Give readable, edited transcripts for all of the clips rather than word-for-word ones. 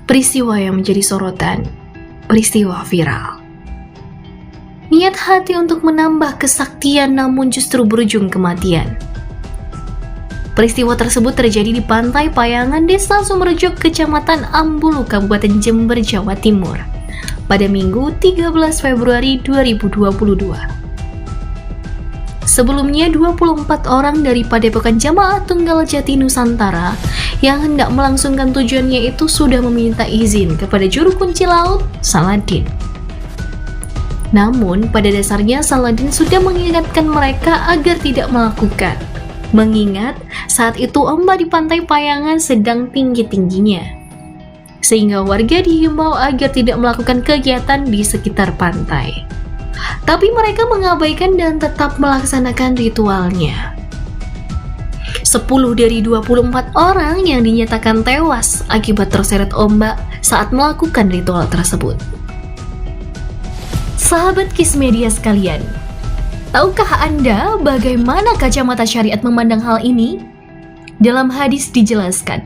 Peristiwa yang menjadi sorotan, peristiwa viral. Niat hati untuk menambah kesaktian namun justru berujung kematian. Peristiwa tersebut terjadi di Pantai Payangan, Desa Sumerjo, Kecamatan Ambulu, Kabupaten Jember, Jawa Timur, pada Minggu 13 Februari 2022. Sebelumnya, 24 orang dari Padepokan Jamaah Tunggal Jati Nusantara yang hendak melangsungkan tujuannya itu sudah meminta izin kepada juru kunci laut, Saladin. Namun, pada dasarnya Saladin sudah mengingatkan mereka agar tidak melakukan, mengingat saat itu ombak di Pantai Payangan sedang tinggi-tingginya, sehingga warga dihimbau agar tidak melakukan kegiatan di sekitar pantai. Tapi mereka mengabaikan dan tetap melaksanakan ritualnya. 10 dari 24 orang yang dinyatakan tewas akibat terseret ombak saat melakukan ritual tersebut. Sahabat Kiss Media sekalian, tahukah Anda bagaimana kacamata syariat memandang hal ini? Dalam hadis dijelaskan,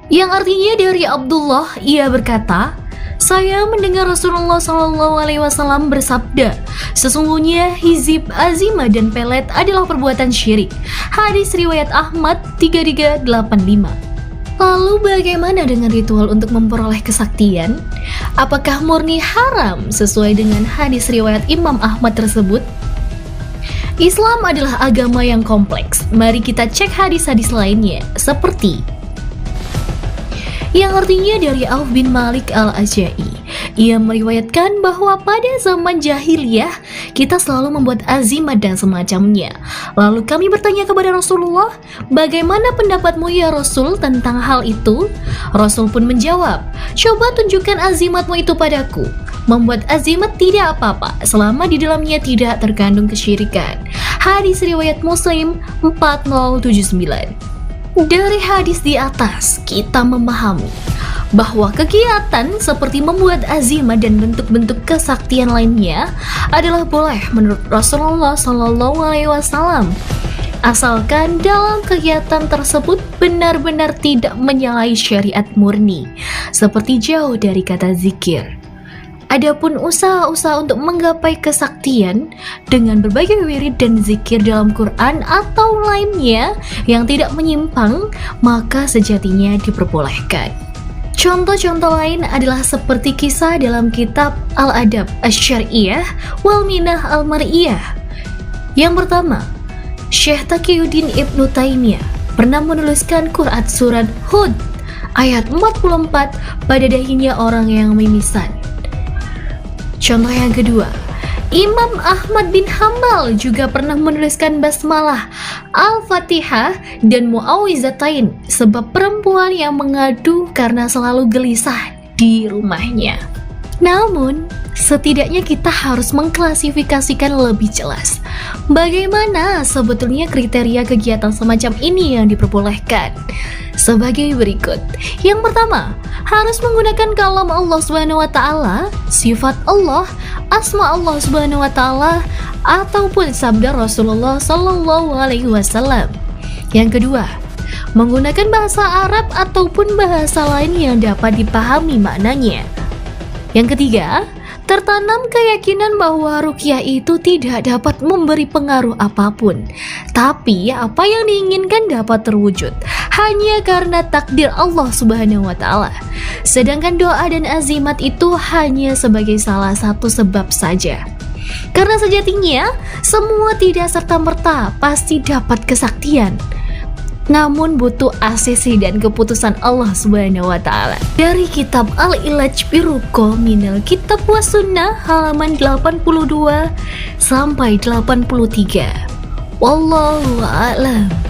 yang artinya dari Abdullah, ia berkata, saya mendengar Rasulullah SAW bersabda, sesungguhnya hizib, azimah, dan pelet adalah perbuatan syirik. Hadis riwayat Ahmad 3385. Lalu bagaimana dengan ritual untuk memperoleh kesaktian? Apakah murni haram sesuai dengan hadis riwayat Imam Ahmad tersebut? Islam adalah agama yang kompleks. Mari kita cek hadis-hadis lainnya, seperti yang artinya dari Auf bin Malik al-Ajai. Ia meriwayatkan bahwa pada zaman jahiliyah kita selalu membuat azimat dan semacamnya. Lalu kami bertanya kepada Rasulullah, bagaimana pendapatmu ya Rasul tentang hal itu? Rasul pun menjawab, coba tunjukkan azimatmu itu padaku. Membuat azimat tidak apa-apa selama di dalamnya tidak terkandung kesyirikan. Hadis riwayat Muslim 4079. Dari hadis di atas, kita memahami bahwa kegiatan seperti membuat azimat dan bentuk-bentuk kesaktian lainnya adalah boleh menurut Rasulullah SAW, asalkan dalam kegiatan tersebut benar-benar tidak menyalahi syariat murni, seperti jauh dari kata zikir. Adapun usaha-usaha untuk menggapai kesaktian dengan berbagai wirid dan zikir dalam Quran atau lainnya yang tidak menyimpang, maka sejatinya diperbolehkan. Contoh-contoh lain adalah seperti kisah dalam kitab Al-Adab Asy-Syar'iyyah wal Minah Al-Mar'iyah. Yang pertama, Syekh Taqiyuddin Ibnu Taimiyah pernah menuliskan Quran surat Hud ayat 44 pada dahinya orang yang mimisan. Contoh yang kedua, Imam Ahmad bin Hambal juga pernah menuliskan basmalah, Al-Fatihah, dan Mu'awwizatain sebab perempuan yang mengadu karena selalu gelisah di rumahnya. Namun, setidaknya kita harus mengklasifikasikan lebih jelas bagaimana sebetulnya kriteria kegiatan semacam ini yang diperbolehkan. Sebagai berikut. Yang pertama, harus menggunakan kalam Allah SWT, sifat Allah, asma Allah SWT, ataupun sabda Rasulullah SAW. Yang kedua, menggunakan bahasa Arab ataupun bahasa lain yang dapat dipahami maknanya. Yang ketiga, tertanam keyakinan bahwa ruqyah itu tidak dapat memberi pengaruh apapun, tapi apa yang diinginkan dapat terwujud hanya karena takdir Allah Subhanahu wa Ta'ala. Sedangkan doa dan azimat itu hanya sebagai salah satu sebab saja. Karena sejatinya semua tidak serta-merta pasti dapat kesaktian, namun butuh asisi dan keputusan Allah Subhanahu wa Ta'ala. Dari kitab Al-Ilaj Biruqyah Minal Kitab wa Sunnah halaman 82 sampai 83. Wallahu a'lam.